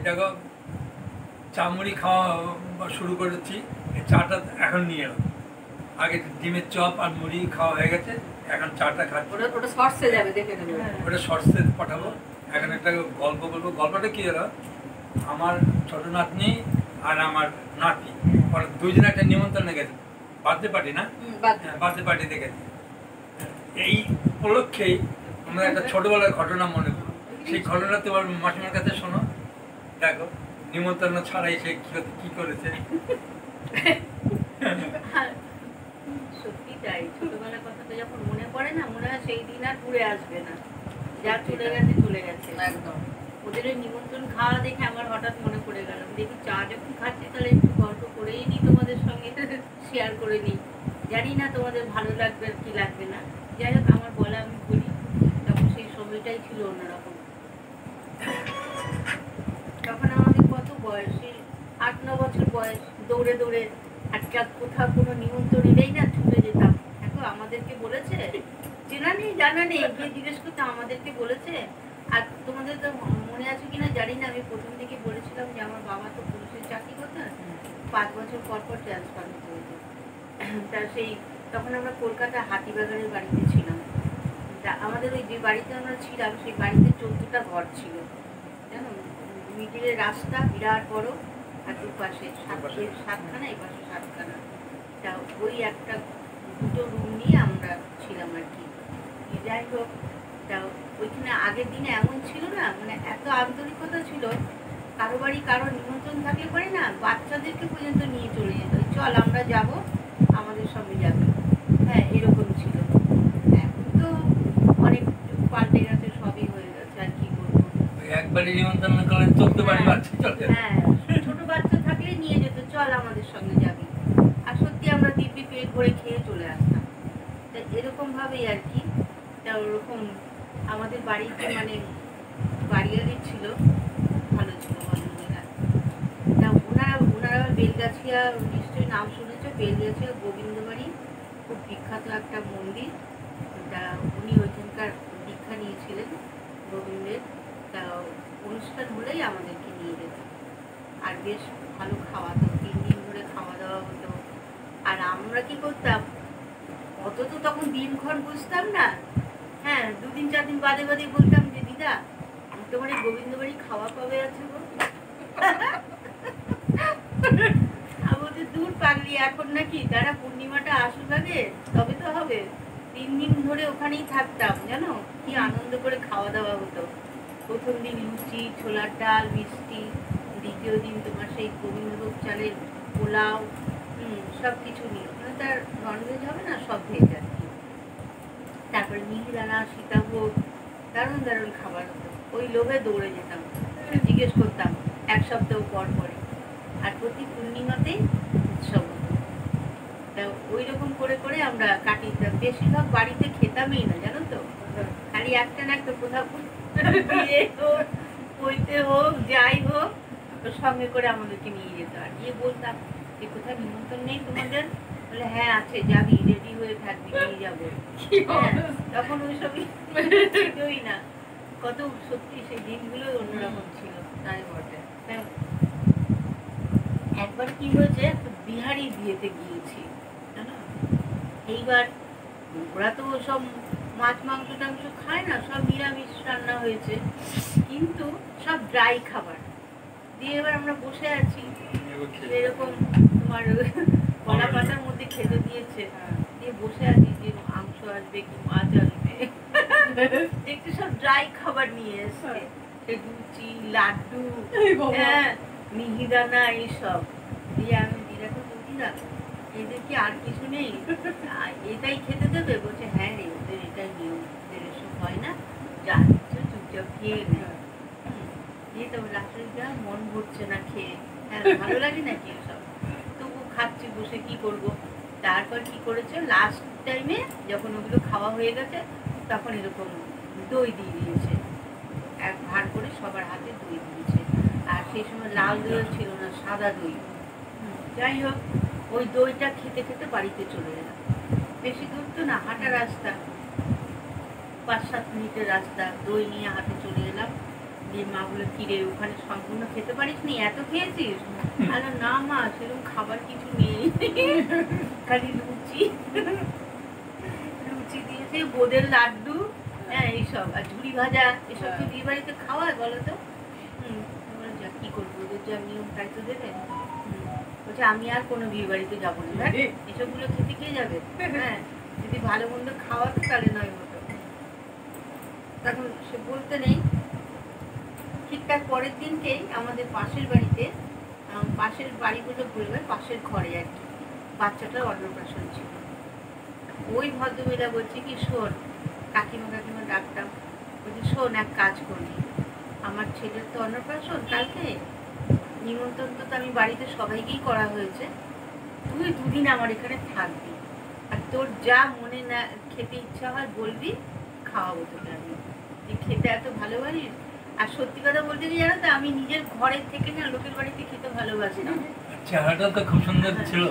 এই দেখো চা মুড়ি খাওয়া শুরু করেছি। এই চাটা এখন নিয়ে এলাম। আগে ডিমের চপ আর মুড়ি খাওয়া হয়ে গেছে, এখন চাটা খাচ্ছি। ওটা শর্টসে যাবে, দেখে নেবে। ওটা শর্টসে পাঠাবো। এখন একটা গল্প বলবো। গল্পটা কি হলো, আমার ছোট নাতনি আর আমার নাতি ওরা দুইজনে একটা নিমন্ত্রণে গেছে, বার্থডে পার্টি না, বার্থডে পার্টিতে গেছে। এই উপলক্ষেই আমার একটা ছোটবেলার ঘটনা মনে পড়লো। সেই ঘটনা তোমার মাসিমার কাছে শোনো। দেখো নিমন্ত্রণ ছাড়াই সে কি করেছে। সত্যি তাই, ছোটবেলার কথাটা যখন মনে পড়ে না, মনে হয় সেই দিন আর ঘুরে আসবে না, যা চলে গেছে চলে গেছে একদম। ওদের ওই নিমন্ত্রণ খাওয়া দেখে আমার হঠাৎ মনে পড়ে গেল, দেখি চা যখন খাচ্ছি তাহলে একটু গল্প করেই নিই, তোমাদের সঙ্গে শেয়ার করে নিই। জানি না তোমাদের ভালো লাগবে আর কি লাগবে না, যাই হোক আমার বলা আমি বলি। তখন সেই সময়টাই ছিল অন্যরকম। তখন আমাদের কত বয়স, সেই 8-9 বছর বয়স। দৌড়ে দৌড়ে আজকাল কোথাও কোনো নিমন্ত্রণ এলেই না ছুটে যেতাম। দেখো আমাদেরকে বলেছে, চেনা নেই জানা নেই, গিয়ে জিজ্ঞেস করতাম আমাদেরকে বলেছে। আর তোমাদের তো মনে আছে কিনা জানি না, আমি প্রথম দিকে বলেছিলাম যে আমার বাবা তো পুলিশের চাকরি করতেন, 5 বছর পর পর ট্রান্সফার হতে হতো। তা সেই তখন আমরা কলকাতা হাতিবাগানের বাড়িতে ছিলাম। তা আমাদের ওই যে বাড়িতে আমরা ছিলাম সেই বাড়িতে 14টা ঘর ছিল, জানো। মিডিলের রাস্তা বিরাট বড়, আর দুপাশে 7খানা, এই পাশে 7খানা। তা ওই একটা দুটো রুম নিয়ে আমরা ছিলাম আর কি। যাই হোক, তা ওইখানে আগের দিনে এমন ছিল না, মানে এত আন্তরিকতা ছিল, কারো বাড়ি কারো নিমন্ত্রণ থাকলে পরে না বাচ্চাদেরকে পর্যন্ত নিয়ে চলে যেত, চল আমরা যাব, আমাদের সঙ্গে যাবে। হ্যাঁ, এরকম ছিল। এখন তো অনেক পাল্টে গেছে, সবই হয়ে গেছে, আর কি বলবো। একবারই নিমন্ত্রণ করলে 14 বাড়ি বাচ্চা চলে। হ্যাঁ, ছোট বাচ্চা থাকলে নিয়ে যেত, চল আমাদের সঙ্গে যাবি। আর সত্যি আমরা দিব্যি পেট ভরে খেয়ে চলে আসতাম। তা এরকম ভাবেই আর কি। তা ওরকম আমাদের বাড়িতে মানে বাড়িয়ালি ছিল, ভালো ছিল ভদ্রলোকেরা। তা ওনারা বেলগাছিয়া, নিশ্চয়ই নাম শুনেছ, বেলগাছিয়া গোবিন্দ বাড়ি খুব বিখ্যাত একটা মন্দির। তা উনি ওইখানকার দীক্ষা নিয়েছিলেন গোবিন্দের। তা অনুষ্ঠান হলেই আমাদেরকে নিয়ে যেত, আর বেশ ভালো খাওয়াতো, 3 দিন ধরে খাওয়া দাওয়া হতো। আর আমরা কি করতাম, অত তো তখন দিনক্ষণ বুঝতাম না। হ্যাঁ, 2 দিন 4 দিন বাদে বাদে বলতাম যে দিদা তোমার এই গোবিন্দ বাড়ি খাওয়া কবে আছে গো? আমাদের দূর পাগলি, এখন নাকি তারা পূর্ণিমাটা আসুক আগে তবে তো হবে। 3 দিন ধরে ওখানেই থাকতাম, জানো কি আনন্দ করে খাওয়া দাওয়া হতো। প্রথম দিন লুচি, ছোলার ডাল, মিষ্টি, দ্বিতীয় দিন তোমার সেই গোবিন্দভোগ চালের পোলাও, সব কিছু নিয়ে, ওখানে তার ননভেজ হবে না, সব ভেজ আর কি। তারপরে মিহিদানা, সীতাভোগ, দারুণ দারুণ খাবার হতো। ওই লোভে দৌড়ে যেতাম, জিজ্ঞেস করতাম 1 সপ্তাহ পর পরে। আর প্রতি পূর্ণিমাতেই উৎসব হতো। তা ওই রকম করে করে আমরা কাটিয়ে দিতাম। বেশিরভাগ বাড়িতে খেতামই না, জানো তো, খালি একটা না একটা কোথাও বিয়ে হোক, বইতে হোক, যাই হোক, সঙ্গে করে আমাদেরকে নিয়ে যেত। আর গিয়ে বলতাম যে কোথায় নিমন্ত্রণ নেই তোমাদের? বলে হ্যাঁ আছে, যাবি, রেডি হয়ে থাকবি, নিয়ে যাবো। তখন ওই সবই ছিলই না। কত সত্যি সেই দিনগুলো অন্যরকম ছিল, তাই বটে। একবার কি হয়েছে, একটা বিহারি বিয়েতে গিয়েছি, জানো। এইবার ওরা তো সব মাছ মাংস টাংস খায় না, সব নিরামিষ রান্না হয়েছে, কিন্তু সব ড্রাই খাবার দিয়ে এবার আমরা বসে আছি, এরকম তোমার কলা পাতার মধ্যে খেতে দিয়েছে, দিয়ে বসে আছি যে মাংস আসবে কি মাছ আসবে, দেখতে সব ড্রাই খাবার নিয়ে এসছে, লুচি, লাড্ডু, হ্যাঁ, মিহিদানা, এইসব দিয়ে আমি দিদাকে বলছি না এদের কি আর কিছু নেই, এটাই খেতে দেবে? বলছে হ্যাঁ রে, ওদের এটাই নিয়ম, ওদের এসব হয় না, যা দিচ্ছ চুপচাপ খেয়ে নেয়। দিয়ে তো রাত্রিটা মন ভরছে না খেয়ে, হ্যাঁ ভালো লাগে নাকি এসব, তবু খাচ্ছি বসে, কি করব। তারপর কি করেছে, লাস্ট টাইমে যখন ওগুলো খাওয়া হয়ে গেছে তখন এরকম দই দিয়ে দিয়েছে, এক ভার করে সবার হাতে দই দিয়েছে। আর সেই সময় লাল দইও ছিল না, সাদা দই। যাই হোক, ওই দইটা খেতে খেতে বাড়িতে চলে এলাম। বেশি দূর তো না, হাঁটা রাস্তা, 5-7 মিনিটের রাস্তা। দই নিয়ে হাতে চলে এলাম, দিয়ে মা বলে কিরে ওখানে সম্পূর্ণ খেতে পারিস নি, এত খেয়েছিস? আর না মা সেরকম খাবার কিছু নেই, খালি লুচি লুচি দিয়েছে, বোঁদের লাড্ডু, হ্যাঁ এইসব, আর ঝুড়ি ভাজা, এসব কি বিয়ে বাড়িতে খাওয়ায় বলো তো? যা কি করবো, ওদের যা নিয়ম তাই তো দেবে। বলছে আমি আর কোনো বিয়ে বাড়িতে যাবো না, এসবগুলো খেতে কে যাবে? হ্যাঁ যদি ভালো মন্দ খাওয়াতো তাহলে নয় হতো। তখন সে বলতে নেই। ঠিক তার পরের দিনকেই আমাদের পাশের বাড়িতে, পাশের বাড়িগুলো বলবে পাশের ঘরে আর কি, বাচ্চাটার অন্নপ্রাশন ছিল। ওই ভদ্রমহিলা বলছে কি শোন, কাকিমা ডাকতাম, বলছি শোন এক কাজ করবি, আমার ছেলের তো অন্নপ্রাশন কালকে, নিমন্ত্রণ তো আমি বাড়িতে সবাইকেই করা হয়েছে, তুই দুদিন আমার এখানে থাকবি, আর তোর যা মনে না খেতে ইচ্ছা হয় বলবি, খাওয়াবো তোকে আমি, তুই খেতে এত ভালোবাসিস। আর সত্যি কথা বলতে কি জানো তো, আমি নিজের ঘরের থেকে না লোকের বাড়িতে খেতে ভালোবাসি না। চেহারাটা তো খুব সুন্দর ছিল।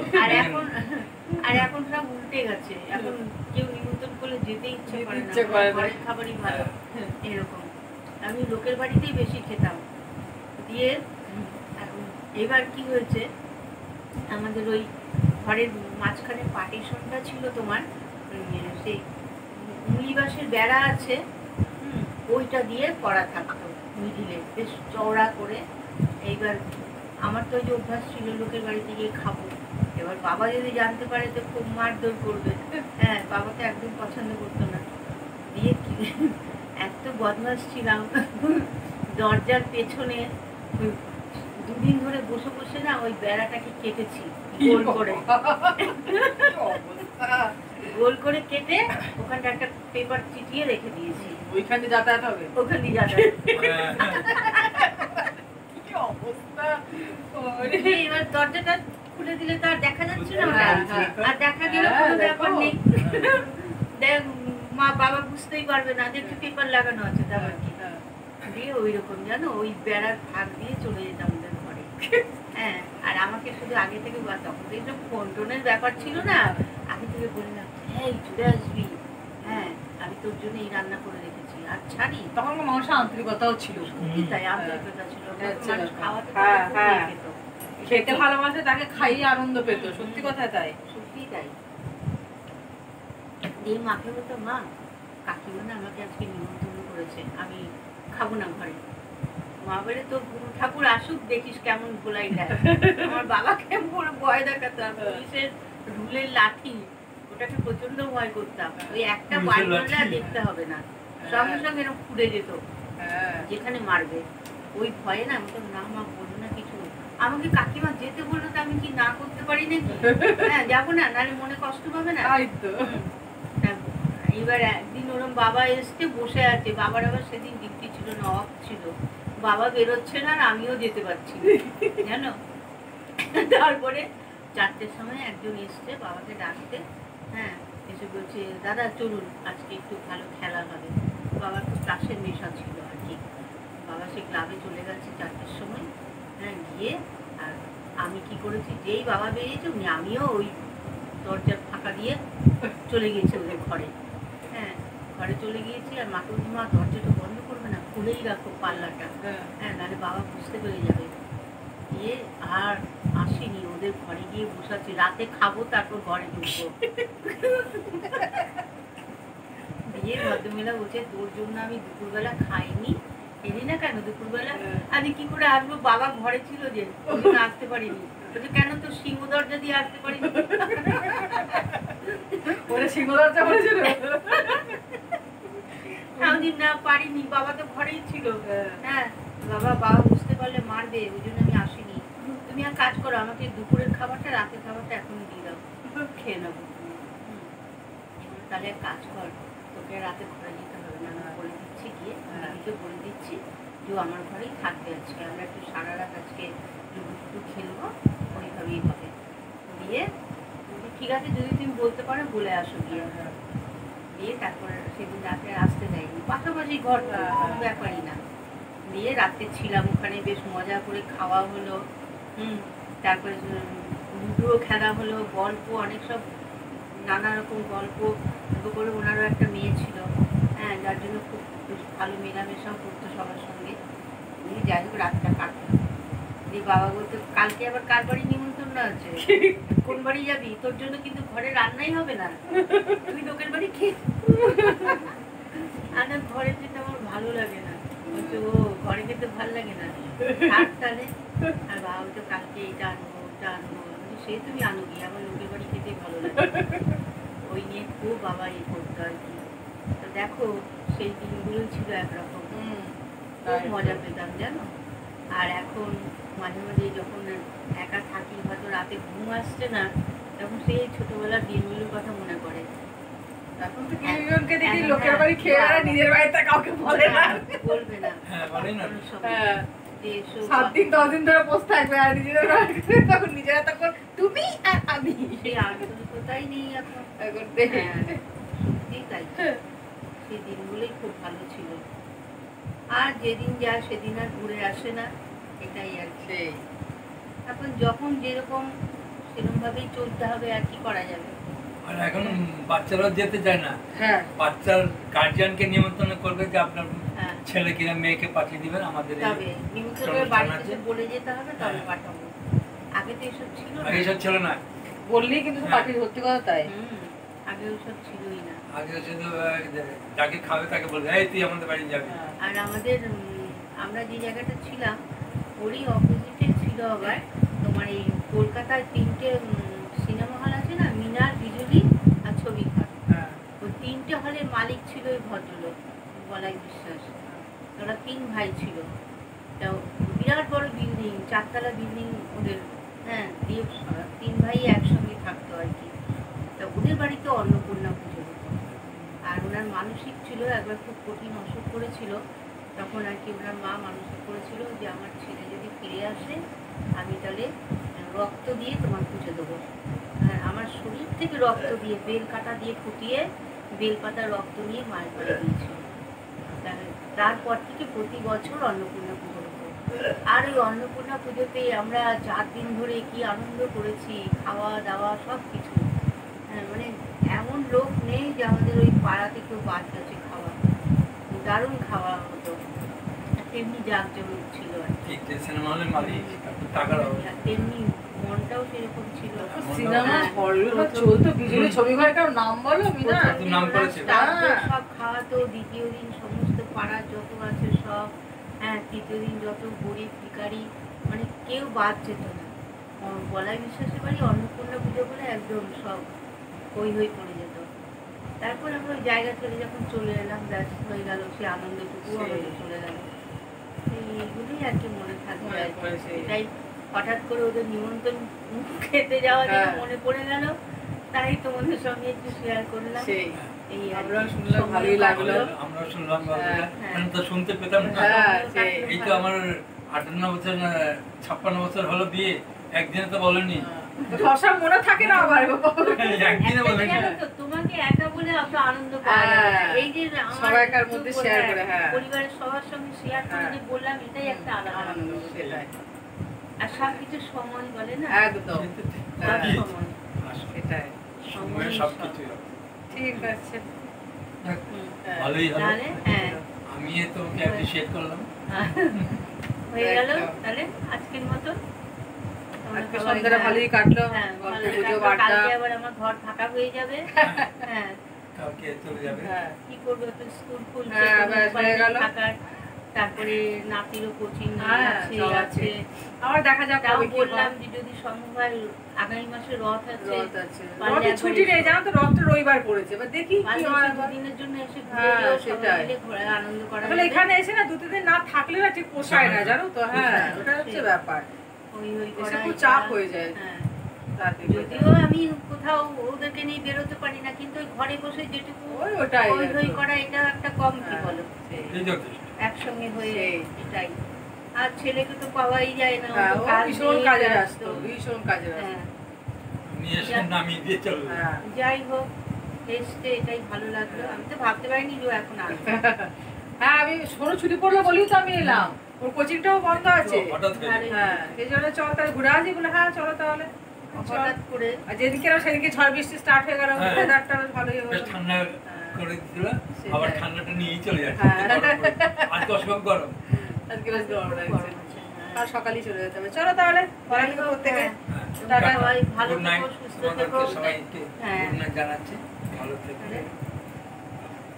আর এখন সব উল্টে গেছে, এখন কেউ নিমন্ত্রণ করলে যেতে ইচ্ছে করে না, ঘরের খাবারই ভালো এরকম। আমি লোকের বাড়িতেই বেশি খেতাম। দিয়ে এবার কি হয়েছে, আমাদের ওই ঘরের মাঝখানে পার্টিশনটা ছিল তোমার, সেই মুলিবাসের বেড়া আছে, ওইটা দিয়ে করা থাকতো মিডিলে, বেশ চওড়া করে। এইবার আমার তো ওই যে অভ্যাস ছিল লোকের বাড়িতে গিয়ে খাবো, এবার বাবা যদি জানতে পারে তো খুব মারধর করবে। হ্যাঁ বাবা তো একদম পছন্দ করতো না। দিয়ে এত বদমাস ছিলাম, দরজার পেছনে দুদিন ধরে বসে বসে না ওই বেড়াটাকে কেটেছি গোল করে, গোল করে কেটে ওখানটা একটা পেপার চিটিয়ে রেখে দিয়েছি, ওইখানে যাতায়াত হবে, ওখানে যাতায়াত। কি অবস্থা! এবার দরজাটা খুলে দিলে তো আর দেখা যাচ্ছে না, আর দেখা গেল কোনো ব্যাপার নেই, দেখ মা বাবা বুঝতেই পারবে না যে পেপার লাগানো আছে, তারপর কি দিয়ে ওই রকম জানো ওই বেড়ার ফাঁক দিয়ে চলে যেতাম ওদের ঘরে। হ্যাঁ আর আমাকে শুধু আগে থেকে তখন তো এইসব ফোন টোনের ব্যাপার ছিল না, আগে থেকে বললাম হ্যাঁ চলে আসবি, হ্যাঁ আমি তোর জন্য এই রান্না করে রেখেছি, আর ছাড়ি। তখন মানুষের আন্তরিকতাও ছিল, তাই আন্তরিকতা ছিল, মানুষ খাওয়াতে খেত, খেতে ভালোবাসে তাকে খাইয়ে আনন্দ পেত, সত্যি কথা তাই, সত্যি তাই। দিয়ে মাকে বলতো মা কাকিমা না আমাকে আজকে নিমন্ত্রণ করেছে, আমি খাবো না ঘরে। মা বলে তো গুরু ঠাকুর আসুক দেখিস কেমন গোলাই দেয়। আমার বাবাকে পুরো ভয় দেখাতাম, পুলিশের রুলের লাঠি, ওটাকে প্রচন্ড ভয় করতাম, ওই একটা বাড়ি করলে দেখতে হবে না, সঙ্গে সঙ্গে এরকম ফুটে যেত যেখানে মারবে, ওই ভয়ে না আমি তো না মা বলবো না কিছু, আমাকে কাকিমা যেতে বললো তো আমি কি না করতে পারি নাকি? হ্যাঁ যাবো না, নাহলে মনে কষ্ট পাবে না। এবার একদিন ওরম বাবা এসছে বসে আছে, বাবার আবার সেদিন ডিউটি ছিল না, অফ ছিল, বাবা বেরোচ্ছে না আর আমিও যেতে পারছি জানো। তারপরে 4টের সময় একজন এসছে বাবাকে ডাকতে, হ্যাঁ এসে বলছে দাদা চলুন আজকে একটু ভালো খেলা হবে, বাবার তো ক্লাসের নেশা ছিল আর কি। বাবা সে ক্লাবে চলে গেছে 4টের সময়, হ্যাঁ গিয়ে আর আমি কি করেছি, যেই বাবা বেরিয়েছে আমিও ওই দরজার ফাঁকা দিয়ে চলে গিয়েছি ওদের ঘরে। হ্যাঁ ঘরে চলে গিয়েছি আর মাকে বলছি মা দরজাটা বন্ধ করবে না, খুলেই রাখো পাল্লাটা, হ্যাঁ নাহলে বাবা বুঝতে পেরে যাবে। দিয়ে আর আসেনি, ওদের ঘরে গিয়ে বসাচ্ছি, রাতে খাবো তারপর ঘরে ঢুকবো। দিয়ে ভদ্রমেলা বলছে তোর জন্য আমি দুপুরবেলা খাইনি, এলি না কেন দুপুরবেলা? আমি কি করে আসবো, বাবা ঘরে ছিল যে আসতে পারিনি। বলছে কেন তোর সিংহ দরজা দিয়ে আসতে পারিনি? ওরে সিংহ দরজা বলেছিল, আমি না পারিনি, বাবা তো ঘরেই ছিল। হ্যাঁ বাবা বুঝতে পারলে মারবে, ওই জন্য আমি আসিনি। তুমি আর কাজ করো, আমাকে দুপুরের খাবারটা রাতের খাবারটা এখনই দিয়ে দাও, খেয়ে নেবো। তাহলে এক কাজ কর, তোকে রাতে ঘরে যেতে হবে না, আমি বলে দিচ্ছি গিয়ে, আমিকে বলে দিচ্ছি যে আমার ঘরেই থাকবে আজকে, আমরা একটু সারা রাত আজকে একটু খেলবো, ওইভাবেই হবে। দিয়ে ঠিক আছে যদি তুমি বলতে পারো বলে আসো গিয়ে। দিয়ে তারপরে সেদিন রাতে আসতে দেয়নি, পাশাপাশি ঘর, কোনো ব্যাপারই না। দিয়ে রাতে ছিলাম ওখানে, বেশ মজা করে খাওয়া হলো, তারপরে লুডো খেলা হলো, গল্প অনেক সব নানা রকম গল্প করে, ওনারও একটা মেয়ে ছিল, হ্যাঁ যার জন্য খুব বেশ ভালো মেলামেশাও করতো সবার সঙ্গে। যাই হোক রাতটা কাটলাম। দিয়ে বাবা বলতো কালকে আবার কার বাড়ি নিমন্ত্রণ আছে, কোন বাড়ি যাবি, তোর জন্য কিন্তু ঘরে রান্নাই হবে না, তুই লোকের বাড়ি খেয়ে। আর ঘরে খেতে আমার ভালো লাগে না। বলছে ও ঘরে খেতে ভালো লাগে না, থাক তাহলে। আর বাবা বলতো কালকে এটা আনবো ওটা আনবো। সে তুমি আনো গিয়ে, আমার লোকের বাড়ি খেতেই ভালো লাগে। ওই নিয়ে খুব বাবা ইয়ে করতো আর কি। তো দেখো সেই দিনগুলো ছিল একরকম, খুব মজা পেতাম জানো। আর এখন মাঝে মাঝে যখন একা থাকি, হয়তো রাতে ঘুম আসছে না, তখন সেই ছোটবেলার দিনগুলোর কথা মনে পড়ে। এখন তো কেউজনকে দেখি লোকের বাড়ি খেয়ে আর নিজের বাড়িতে কাউকে বলে না, বলবে না। হ্যাঁ বলেই না। হ্যাঁ, যে এসো 7 দিন 10 দিন ধরে বসে থাকবে আর নিজেদের বাড়িতে তখন নিজেরা তখন তুমি আর আমি। সেই আন্তরিকতাই নেই এখন। এখন দেখে হ্যাঁ, সত্যিই তাই। সেই দিনগুলোই খুব ভালো ছিল। আর যেদিন যায় সেদিন আর ঘুরে আসে না, এটাই আর কি। সেই এখন যখন যেরকম সেরকম ভাবেই চলতে হবে, আর কি করা যাবে। আর এখন বাচ্চারাও যেতে চায় না। হ্যাঁ, বাচ্চার গার্জিয়ানকে নিমন্ত্রণ করবে যে আপনার হ্যাঁ, ছেলে কিনা মেয়েকে পাঠিয়ে দিবেন আমাদের এই তবে নিমন্ত্রণ করে বাড়িতে এসে বলে যেতে হবে, তবে পাঠাবো। আগে তো এসব ছিল না। আগে এসব ছিল না। বললেই কিন্তু পার্টির সত্যি কথা তাই। আগে ওসব ছিলই না। আগে শুধু যাকে খাবে তাকে বলবে এই তুই আমাদের বাড়ি যাবি। আর আমাদের আমরা যে জায়গাটা ছিলাম ওরই অপোজিটে ছিল আবার তোমার এই কলকাতায় 3টে সিনেমা হল আছে না, মিনার, বিজলি আর ছবিঘর। ওই 3টে হলের মালিক ছিল ওই ভদ্রলোক বলাই বিশ্বাস। ওরা 3 ভাই ছিল। তা বিরাট বড় বিল্ডিং, 4তলা বিল্ডিং ওদের। হ্যাঁ, দিয়ে 3 ভাই একসঙ্গে থাকতো আর কি। তা ওদের বাড়িতে অন্নপূর্ণা পুজো হতো। আর ওনার মানসিক ছিল, একবার খুব কঠিন অসুখ করেছিল, তখন আর কি ওনার মা মানসিক করেছিল যে আমার ছেলে যদি ফিরে আসে আমি তাহলে রক্ত দিয়ে তোমার পুজো দেবো। হ্যাঁ, আমার শরীর থেকে রক্ত দিয়ে বেল কাটা দিয়ে ফুটিয়ে বেলপাতা রক্ত নিয়ে মায়ের করে দিয়েছিল। তারপর থেকে প্রতি বছর অন্নপূর্ণা পুজো হতো। আর ওই অন্নপূর্ণা পুজোতে আমরা 4 দিন ধরে কি আনন্দ করেছি, খাওয়া দাওয়া সব কিছু। হ্যাঁ, মানে এমন লোক নেই যে আমাদের ওই পাড়াতে কেউ বাদ গেছে খাওয়া। দারুণ খাওয়া হতো, তেমনি জাঁকজমক ছিল আর কি। সিনেমা হলের মালিক টাকার তেমনি মনটাও সেরকম ছিল। সিনেমা হলগুলো চলতো, বিজলি ছবি ঘরে কারো নাম বলো মিনা? নাম করেছে। সব খাওয়াতো। দ্বিতীয় দিন সমস্ত পাড়ার যত আছে সব। হ্যাঁ, তৃতীয় দিন যত গরিব ভিখারি, মানে কেউ বাদ যেত না। বলাই বিশ্বাসের বাড়ি অন্নপূর্ণা পুজো করে একদম সব হই হই পড়ে যেত। তারপর আমরা ওই জায়গা থেকে যখন চলে এলাম, ব্যাস হয়ে গেল, সে আনন্দটুকু আমাদের চলে গেল। এইগুলোই আর কি মনে থাকবে। এটাই হঠাৎ করে ওদের নিমন্ত্রণ খেতে যাওয়া যেন মনে পড়ে গেল, তাই তোমাদের সঙ্গে একটু শেয়ার করলাম। এই আমরা শুনলাম, ভালোই লাগলো। আমরা শুনলাম, মানে তো শুনতে পেতাম না। এই তো আমার 58 বছর 56 বছর হলো বিয়ে, একদিনে তো বলেনি। সব মনে থাকে না আবার একদিনে বলেনি। তোমাকে একা বলে অত আনন্দ পাওয়া যায় না। এই যে সবাইকার মধ্যে শেয়ার করে, হ্যাঁ, পরিবারের সবার সঙ্গে শেয়ার করে যে বললাম, এটাই একটা আলাদা আনন্দ। সেটাই। আর সবকিছু সময় বলে না, একদম সব সময়। সেটাই, সময় সবকিছু। ঠিক আছে, ভালোই হলো। তাহলে হ্যাঁ, আমি তোমাকে অ্যাপ্রিশিয়েট করলাম। হয়ে গেল তাহলে আজকের মতো। আজকে সন্ধ্যাটা ভালোই কাটলো। হ্যাঁ, গল্প গুজব আড্ডা। কালকে আবার আমার ঘর ফাঁকা হয়ে যাবে। হ্যাঁ, কালকে চলে যাবে। কি করবো, তো স্কুল খুলছে, হ্যাঁ, ব্যাস হয়ে গেল। থাকার। তারপরে নাতিরও কোচিং আছে। আবার দেখা যাক তাও কবে কি বললাম হয়। যে যদি সম্ভব আগামী মাসে রথ আছে, রথে ছুটি নেই, জানো তো, রথটা রবিবার পড়েছে। এবার দেখি কি হয়। দিনের জন্য এসে হ্যাঁ, ঘুরে সেটাই। মিলে ঘোরা আনন্দ করা আসলে এখানে এসে না 2-3 দিন না থাকলে না ঠিক পোষায় না, জানো তো। হ্যাঁ, ওটা হচ্ছে ব্যাপার। ওই ওই এসে করা খুব চাপ হয়ে যায়। হ্যাঁ, তাতে যদিও আমি কোথাও ওদেরকে নিয়ে বেরোতে পারি না, কিন্তু ওই ঘরে বসে যেটুকু ওটাই ওই ওই করা, এটা একটা কম কি বলো, এই যথেষ্ট। একসঙ্গে হয়ে এটাই। আর ছেলেকে তো পাওয়াই যায় না, হ্যাঁ, ও ও তো কাজ ভীষণ নিয়ে কাজে ব্যস্ত। ব্যস্ত, ভীষণ কাজে ব্যস্ত। হ্যাঁ, নিয়ে এসে নামিয়ে দিয়ে চলবে। হ্যাঁ, যাই হোক, এসছে এটাই ভালো লাগলো। আমি তো ভাবতে পারিনি যে ও এখন আসবে। হ্যাঁ, আমি শোনো ছুটি পড়লো বলেই তো আমি এলাম। ওর কোচিংটাও বন্ধ আছে। হঠাৎ হয়ে আরে, হ্যাঁ, সেই জন্য চল তাহলে ঘুরে আসি বলে, হ্যাঁ চলো তাহলে। হঠাৎ করে আর যেদিকে সেদিকে ঝড় বৃষ্টি স্টার্ট হয়ে গেল, হ্যাঁ। ওয়েদারটা ভালোই বেশ হলো। ঠান্ডা করে দিছিল, সেটাই। আবার ঠান্ডাটা নিয়েই চলে যাচ্ছে। হ্যাঁ। আজকে অসম্ভব গরম। আজকে বেশ গরম লাগছে। গরম আছে, হ্যাঁ। আর সকালেই চলে যেতে হবে। চলো তাহলে পড়ালেখা করতে গে। টাটা। সবাই ভালো গুড নাইট, থেকো, সুস্থ তোমাদেরকে থেকো। সবাইকে হ্যাঁ। গুড নাইট জানাচ্ছি, ভালো থেকো। তাহলে